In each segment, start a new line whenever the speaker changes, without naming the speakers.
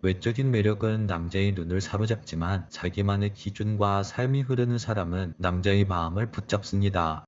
외적인 매력은 남자의 눈을 사로잡지만 자기만의 기준과 삶이 흐르는 사람은 남자의 마음을 붙잡습니다.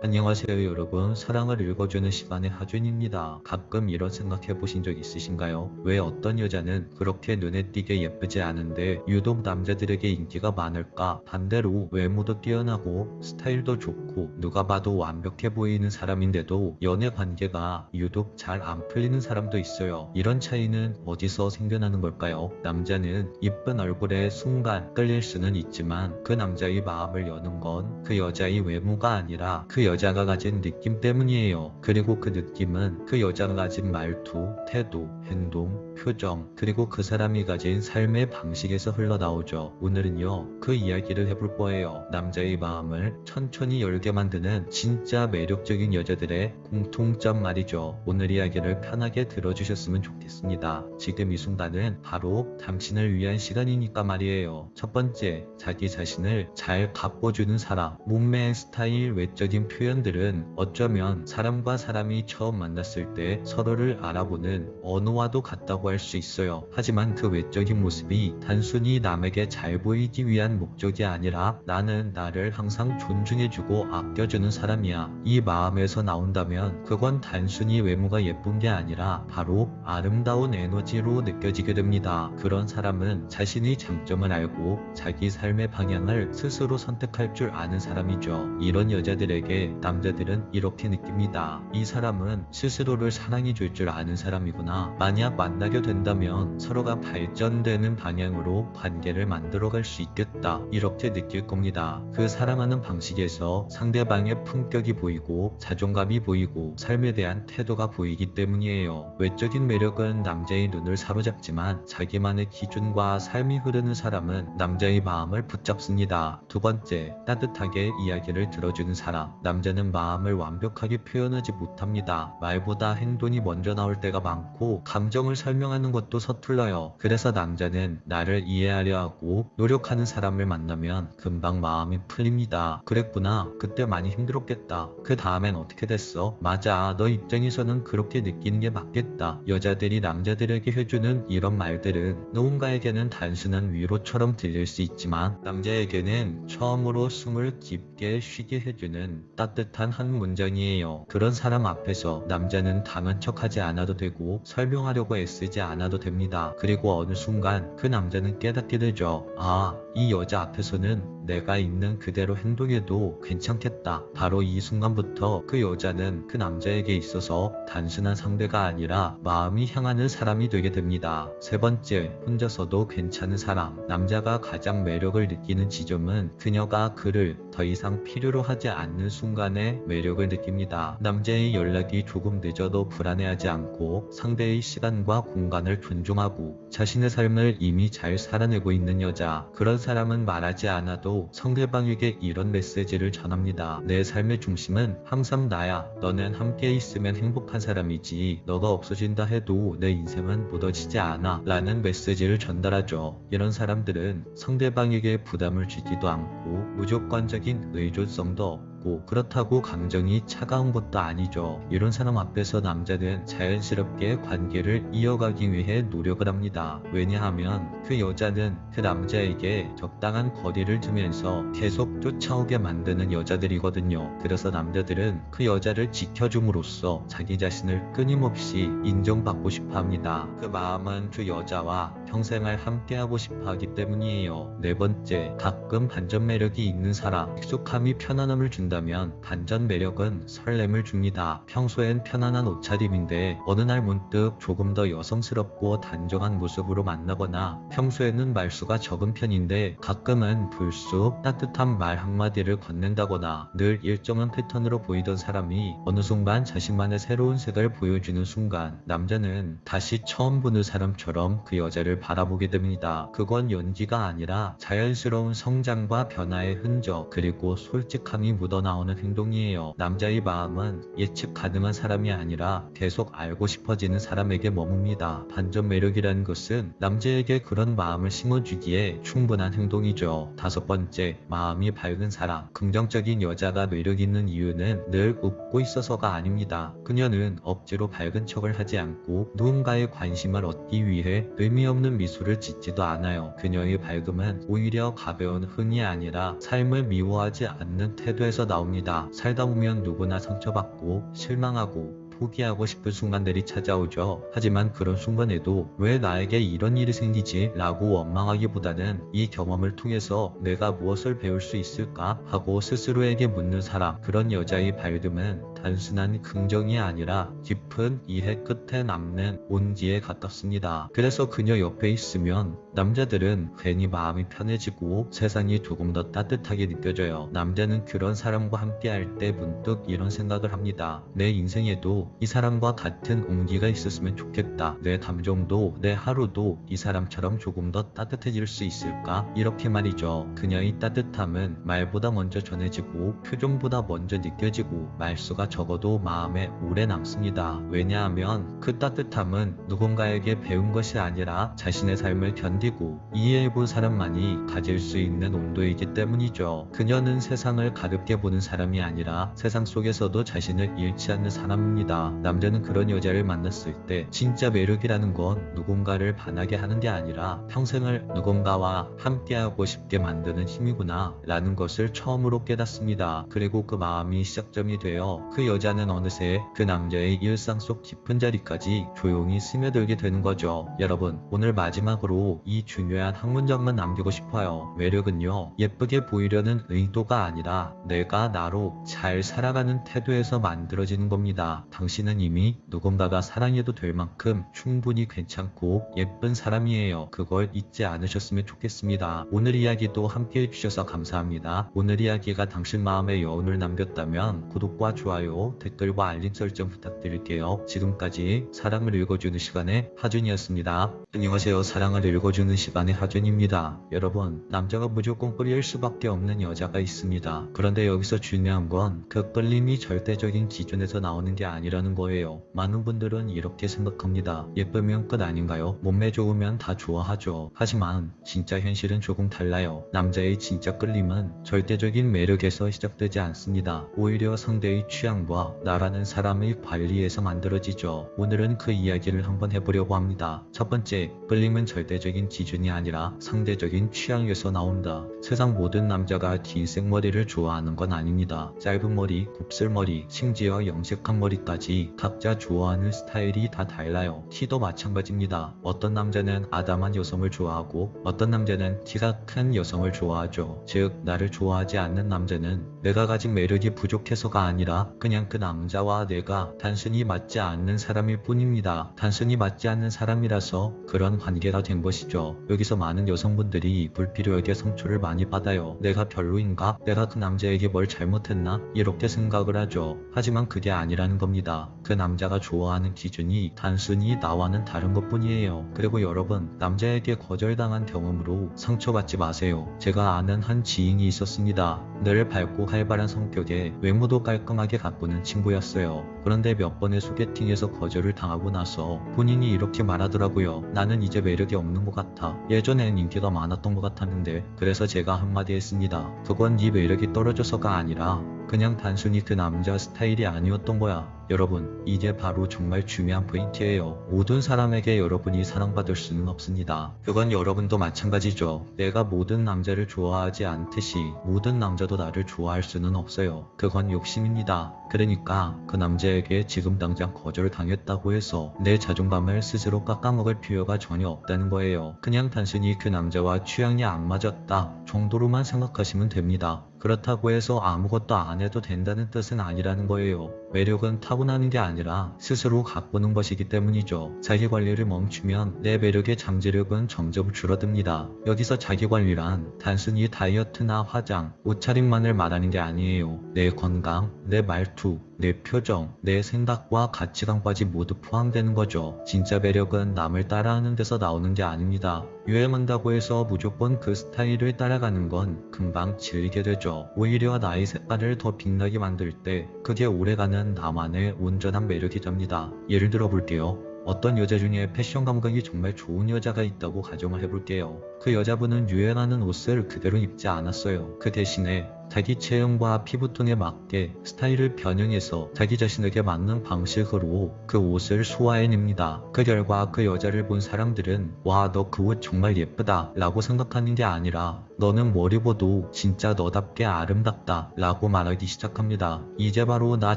안녕하세요 여러분, 사랑을 읽어주는 시간의 하준입니다. 가끔 이런 생각해 보신 적 있으신가요? 왜 어떤 여자는 그렇게 눈에 띄게 예쁘지 않은데 유독 남자들에게 인기가 많을까? 반대로 외모도 뛰어나고 스타일도 좋고 누가 봐도 완벽해 보이는 사람인데도 연애 관계가 유독 잘 안 풀리는 사람도 있어요. 이런 차이는 어디서 생겨나는 걸까요? 남자는 이쁜 얼굴에 순간 끌릴 수는 있지만 그 남자의 마음을 여는 건 그 여자의 외모가 아니라 그 여자가 가진 느낌 때문이에요. 그리고 그 느낌은 그 여자가 가진 말투, 태도, 행동, 표정, 그리고 그 사람이 가진 삶의 방식에서 흘러나오죠. 오늘은요, 그 이야기를 해볼 거예요. 남자의 마음을 천천히 열게 만드는 진짜 매력적인 여자들의 공통점 말이죠. 오늘 이야기를 편하게 들어주셨으면 좋겠습니다. 지금 이 순간은 바로 당신을 위한 시간이니까 말이에요. 첫 번째, 자기 자신을 잘 가꿔주는 사람. 몸매, 스타일, 외적인 표현들은 어쩌면 사람과 사람이 처음 만났을 때 서로를 알아보는 언어와도 같다고 할 수 있어요. 하지만 그 외적인 모습이 단순히 남에게 잘 보이기 위한 목적이 아니라 나는 나를 항상 존중해주고 아껴주는 사람이야, 이 마음에서 나온다면 그건 단순히 외모가 예쁜 게 아니라 바로 아름다운 에너지로 느껴지게 됩니다. 그런 사람은 자신의 장점을 알고 자기 삶의 방향을 스스로 선택할 줄 아는 사람이죠. 이런 여자들에게 남자들은 이렇게 느낍니다. 이 사람은 스스로를 사랑해 줄 줄 아는 사람이구나. 만약 만나게 된다면 서로가 발전되는 방향으로 관계를 만들어 갈 수 있겠다, 이렇게 느낄 겁니다. 그 사랑하는 방식에서 상대방의 품격이 보이고 자존감이 보이고 삶에 대한 태도가 보이기 때문이에요. 외적인 매력은 남자의 눈을 사로잡지만 자기만의 기준과 삶이 흐르는 사람은 남자의 마음을 붙잡습니다. 두 번째, 따뜻하게 이야기를 들어주는 사람. 남자는 마음을 완벽하게 표현하지 못합니다. 말보다 행동이 먼저 나올 때가 많고 감정을 설명하는 것도 서툴러요. 그래서 남자는 나를 이해하려 하고 노력하는 사람을 만나면 금방 마음이 풀립니다. 그랬구나, 그때 많이 힘들었겠다, 그 다음엔 어떻게 됐어? 맞아, 너 입장에서는 그렇게 느끼는 게 맞겠다. 여자들이 남자들에게 해주는 이런 말들은 누군가에게는 단순한 위로처럼 들릴 수 있지만 남자에게는 처음으로 숨을 깊게 쉬게 해주는 따뜻한 한 문장이에요. 그런 사람 앞에서 남자는 강한 척하지 않아도 되고 설명하려고 애쓰지 않아도 됩니다. 그리고 어느 순간 그 남자는 깨닫게 되죠. 아, 이 여자 앞에서는 내가 있는 그대로 행동해도 괜찮겠다. 바로 이 순간부터 그 여자는 그 남자에게 있어서 단순한 상대가 아니라 마음이 향하는 사람이 되게 됩니다. 세 번째, 혼자서도 괜찮은 사람. 남자가 가장 매력을 느끼는 지점은 그녀가 그를 더 이상 필요로 하지 않는 순간에 매력을 느낍니다. 남자의 연락이 조금 늦어도 불안해하지 않고 상대의 시간과 공간을 존중하고 자신의 삶을 이미 잘 살아내고 있는 여자. 그런 사람은 말하지 않아도 상대방에게 이런 메시지를 전합니다. 내 삶의 중심은 항상 나야. 너는 함께 있으면 행복한 사람이지 너가 없어진다 해도 내 인생은 무너지지 않아, 라는 메시지를 전달하죠. 이런 사람들은 상대방에게 부담을 주지도 않고 무조건적인 의존성도 없고 그렇다고 감정이 차가운 것도 아니죠. 이런 사람 앞에서 남자는 자연스럽게 관계를 이어가기 위해 노력을 합니다. 왜냐하면 그 여자는 그 남자에게 적당한 거리를 두면서 계속 쫓아오게 만드는 여자들이거든요. 그래서 남자들은 그 여자를 지켜줌으로써 자기 자신을 끊임없이 인정받고 싶어 합니다. 그 마음은 그 여자와 평생을 함께하고 싶어 하기 때문이에요. 네 번째, 가끔 반전 매력이 있는 사람. 익숙함이 편안함을 준다면 반전 매력은 설렘을 줍니다. 평소엔 편안한 옷차림인데 어느 날 문득 조금 더 여성스럽고 단정한 모습으로 만나거나 평소에는 말수가 적은 편인데 가끔은 불쑥 따뜻한 말 한마디를 건넨다거나 늘 일정한 패턴으로 보이던 사람이 어느 순간 자신만의 새로운 색을 보여주는 순간 남자는 다시 처음 보는 사람처럼 그 여자를 바라보게 됩니다. 그건 연기가 아니라 자연스러운 성장과 변화의 흔적, 그리고 솔직함이 묻어나오는 행동이에요. 남자의 마음은 예측 가능한 사람이 아니라 계속 알고 싶어지는 사람에게 머뭅니다. 반전 매력이라는 것은 남자에게 그런 마음을 심어주기에 충분한 행동이죠. 다섯 번째, 마음이 밝은 사람. 긍정적인 여자가 매력 있는 이유는 늘 웃고 있어서가 아닙니다. 그녀는 억지로 밝은 척을 하지 않고 누군가의 관심을 얻기 위해 의미 없는 미소를 짓지도 않아요. 그녀의 밝음은 오히려 가벼운 흥이 아니라 삶을 미워하지 않는 태도에서 나옵니다. 살다 보면 누구나 상처받고 실망하고 포기하고 싶은 순간들이 찾아오죠. 하지만 그런 순간에도 왜 나에게 이런 일이 생기지? 라고 원망하기보다는 이 경험을 통해서 내가 무엇을 배울 수 있을까? 하고 스스로에게 묻는 사람. 그런 여자의 밝음은 단순한 긍정이 아니라 깊은 이해 끝에 남는 온기에 가깝습니다. 그래서 그녀 옆에 있으면 남자들은 괜히 마음이 편해지고 세상이 조금 더 따뜻하게 느껴져요. 남자는 그런 사람과 함께 할 때 문득 이런 생각을 합니다. 내 인생에도 이 사람과 같은 온기가 있었으면 좋겠다. 내 감정도 내 하루도 이 사람처럼 조금 더 따뜻해질 수 있을까? 이렇게 말이죠. 그녀의 따뜻함은 말보다 먼저 전해지고 표정보다 먼저 느껴지고 말수가 적어도 마음에 오래 남습니다. 왜냐하면 그 따뜻함은 누군가에게 배운 것이 아니라 자신의 삶을 견디고 이해해본 사람만이 가질 수 있는 온도이기 때문이죠. 그녀는 세상을 가볍게 보는 사람이 아니라 세상 속에서도 자신을 잃지 않는 사람입니다. 남자는 그런 여자를 만났을 때 진짜 매력이라는 건 누군가를 반하게 하는 게 아니라 평생을 누군가와 함께하고 싶게 만드는 힘이구나 라는 것을 처음으로 깨닫습니다. 그리고 그 마음이 시작점이 되어 그 여자는 어느새 그 남자의 일상 속 깊은 자리까지 조용히 스며들게 되는 거죠. 여러분, 오늘 마지막으로 이 중요한 한 문장만 남기고 싶어요. 매력은요, 예쁘게 보이려는 의도가 아니라 내가 나로 잘 살아가는 태도에서 만들어지는 겁니다. 당신은 이미 누군가가 사랑해도 될 만큼 충분히 괜찮고 예쁜 사람이에요. 그걸 잊지 않으셨으면 좋겠습니다. 오늘 이야기도 함께 해주셔서 감사합니다. 오늘 이야기가 당신 마음에 여운을 남겼다면 구독과 좋아요, 댓글과 알림 설정 부탁드릴게요. 지금까지 사랑을 읽어주는 시간의 하준이었습니다. 안녕하세요. 사랑을 읽어주는 시간의 하준입니다. 여러분, 남자가 무조건 끌릴 수밖에 없는 여자가 있습니다. 그런데 여기서 중요한 건 그 끌림이 절대적인 기준에서 나오는 게 아니라는 거예요. 많은 분들은 이렇게 생각합니다. 예쁘면 끝 아닌가요? 몸매 좋으면 다 좋아하죠. 하지만 진짜 현실은 조금 달라요. 남자의 진짜 끌림은 절대적인 매력에서 시작되지 않습니다. 오히려 상대의 취향과 나라는 사람의 관리에서 만들어지죠. 오늘은 그 이야기를 한번 해보려고 합니다. 첫 번째, 끌림은 절대적인 기준이 아니라 상대적인 취향에서 나온다. 세상 모든 남자가 긴 생머리를 좋아하는 건 아닙니다. 짧은 머리, 곱슬머리, 심지어 염색한 머리까지 각자 좋아하는 스타일이 다 달라요. 키도 마찬가지입니다. 어떤 남자는 아담한 여성을 좋아하고 어떤 남자는 키가 큰 여성을 좋아하죠. 즉, 나를 좋아하지 않는 남자는 내가 가진 매력이 부족해서가 아니라 그냥 그 남자와 내가 단순히 맞지 않는 사람일 뿐입니다. 단순히 맞지 않는 사람이라서 그런 관계가 된 것이죠. 여기서 많은 여성분들이 불필요하게 상처를 많이 받아요. 내가 별로인가? 내가 그 남자에게 뭘 잘못했나? 이렇게 생각을 하죠. 하지만 그게 아니라는 겁니다. 그 남자가 좋아하는 기준이 단순히 나와는 다른 것 뿐이에요. 그리고 여러분, 남자에게 거절당한 경험으로 상처받지 마세요. 제가 아는 한 지인이 있었습니다. 늘 밝고 활발한 성격에 외모도 깔끔하게 가꾸는 친구였어요. 그런데 몇 번의 소개팅에서 거절을 당하고 나서 본인이 이렇게 말하더라고요. 나는 이제 매력이 없는 것 같아. 예전엔 인기가 많았던 것 같았는데. 그래서 제가 한마디 했습니다. 그건 네 매력이 떨어져서가 아니라 그냥 단순히 그 남자 스타일이 아니었던 거야. 여러분, 이게 바로 정말 중요한 포인트예요. 모든 사람에게 여러분이 사랑받을 수는 없습니다. 그건 여러분도 마찬가지죠. 내가 모든 남자를 좋아하지 않듯이 모든 남자도 나를 좋아할 수는 없어요. 그건 욕심입니다. 그러니까 그 남자에게 지금 당장 거절당했다고 해서 내 자존감을 스스로 깎아먹을 필요가 전혀 없다는 거예요. 그냥 단순히 그 남자와 취향이 안 맞았다 정도로만 생각하시면 됩니다. 그렇다고 해서 아무것도 안 해도 된다는 뜻은 아니라는 거예요. 매력은 타고나는 게 아니라 스스로 가꾸는 것이기 때문이죠. 자기관리를 멈추면 내 매력의 잠재력은 점점 줄어듭니다. 여기서 자기관리란 단순히 다이어트나 화장, 옷차림만을 말하는 게 아니에요. 내 건강, 내 말투, 내 표정, 내 생각과 가치관까지 모두 포함되는 거죠. 진짜 매력은 남을 따라하는 데서 나오는 게 아닙니다. 유행한다고 해서 무조건 그 스타일을 따라가는 건 금방 질리게 되죠. 오히려 나의 색깔을 더 빛나게 만들 때 그게 오래가는 나만의 온전한 매력이 됩니다. 예를 들어 볼게요. 어떤 여자 중에 패션 감각이 정말 좋은 여자가 있다고 가정을 해볼게요. 그 여자분은 유행하는 옷을 그대로 입지 않았어요. 그 대신에 자기 체형과 피부톤에 맞게 스타일을 변형해서 자기 자신에게 맞는 방식으로 그 옷을 소화해냅니다. 그 결과 그 여자를 본 사람들은 와, 너 그 옷 정말 예쁘다 라고 생각하는 게 아니라 너는 뭘 입어도 진짜 너답게 아름답다 라고 말하기 시작합니다. 이제 바로 나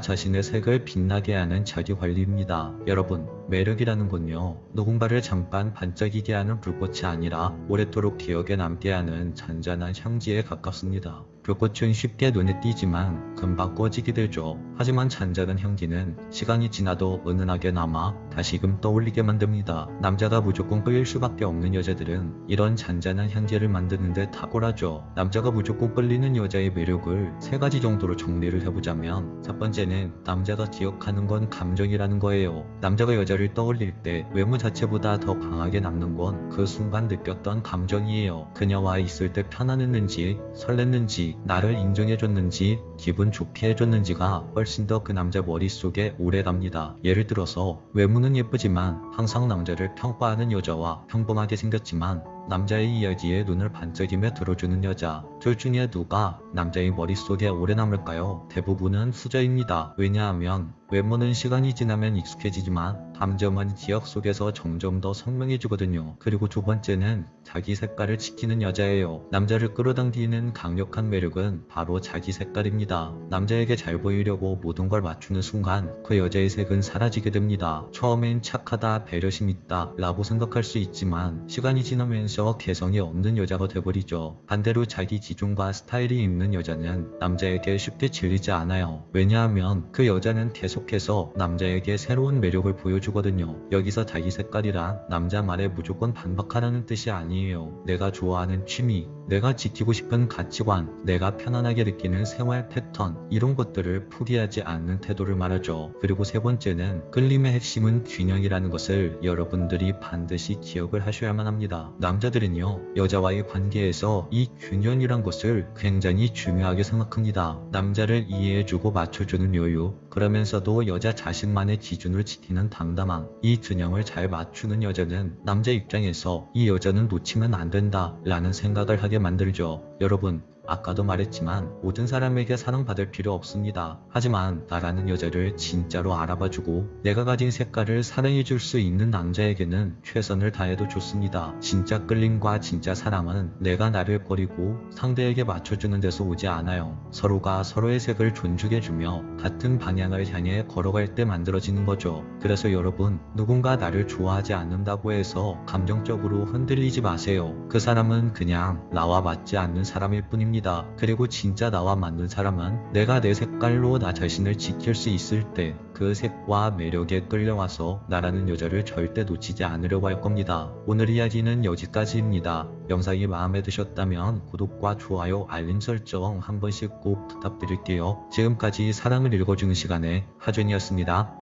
자신의 색을 빛나게 하는 자기관리입니다. 여러분, 매력이라는 건요, 누군가를 잠깐 반짝이게 하는 불꽃이 아니라 오랫도록 기억에 남게 하는 잔잔한 향기에 가깝습니다. 불꽃은 쉽게 눈에 띄지만 금방 꺼지게 되죠. 하지만 잔잔한 향기는 시간이 지나도 은은하게 남아 다시금 떠올리게 만듭니다. 남자가 무조건 끌릴 수밖에 없는 여자들은 이런 잔잔한 향기를 만드는데 탁월하죠. 남자가 무조건 끌리는 여자의 매력을 3가지 정도로 정리를 해보자면, 첫 번째는 남자가 기억하는 건 감정이라는 거예요. 남자가 여자를 떠올릴 때 외모 자체보다 더 강하게 남는 건 그 순간 느꼈던 감정이에요. 그녀와 있을 때 편안했는지, 설렜는지, 나를 인정해줬는지, 기분 좋게 해줬는지가 훨씬 더 그 남자 머릿속에 오래 갑니다. 예를 들어서 외모는 예쁘지만 항상 남자를 평가하는 여자와 평범하게 생겼지만 남자의 이야기에 눈을 반짝이며 들어주는 여자, 둘 중에 누가 남자의 머릿속에 오래 남을까요? 대부분은 후자입니다. 왜냐하면 외모는 시간이 지나면 익숙해지지만 감정은 기억 속에서 점점 더 선명해지거든요. 그리고 두 번째는 자기 색깔을 지키는 여자예요. 남자를 끌어당기는 강력한 매력은 바로 자기 색깔입니다. 남자에게 잘 보이려고 모든 걸 맞추는 순간 그 여자의 색은 사라지게 됩니다. 처음엔 착하다, 배려심 있다 라고 생각할 수 있지만 시간이 지나면서 개성이 없는 여자가 돼버리죠. 반대로 자기 기준과 스타일이 있는 여자는 남자에게 쉽게 질리지 않아요. 왜냐하면 그 여자는 계속해서 남자에게 새로운 매력을 보여주거든요. 여기서 자기 색깔이란 남자 말에 무조건 반박하라는 뜻이 아니에요. 내가 좋아하는 취미, 내가 지키고 싶은 가치관, 내가 편안하게 느끼는 생활 패턴, 이런 것들을 포기하지 않는 태도를 말하죠. 그리고 세 번째는 끌림의 핵심은 균형이라는 것을 여러분들이 반드시 기억을 하셔야만 합니다. 남자들은요, 여자와의 관계에서 이 균형이란 것을 굉장히 중요하게 생각합니다. 남자를 이해해주고 맞춰주는 여유, 그러면서도 여자 자신만의 기준을 지키는 당당함, 이 균형을 잘 맞추는 여자는 남자 입장에서 이 여자는 놓치면 안 된다 라는 생각을 하게 만들죠. 여러분, 아까도 말했지만 모든 사람에게 사랑받을 필요 없습니다. 하지만 나라는 여자를 진짜로 알아봐주고 내가 가진 색깔을 사랑해줄 수 있는 남자에게는 최선을 다해도 좋습니다. 진짜 끌림과 진짜 사랑은 내가 나를 버리고 상대에게 맞춰주는 데서 오지 않아요. 서로가 서로의 색을 존중해주며 같은 방향을 향해 걸어갈 때 만들어지는 거죠. 그래서 여러분, 누군가 나를 좋아하지 않는다고 해서 감정적으로 흔들리지 마세요. 그 사람은 그냥 나와 맞지 않는 사람일 뿐입니다. 그리고 진짜 나와 맞는 사람은 내가 내 색깔로 나 자신을 지킬 수 있을 때 그 색과 매력에 끌려와서 나라는 여자를 절대 놓치지 않으려고 할 겁니다. 오늘 이야기는 여기까지입니다. 영상이 마음에 드셨다면 구독과 좋아요, 알림 설정 한 번씩 꼭 부탁드릴게요. 지금까지 사랑을 읽어주는 시간의 하준이었습니다.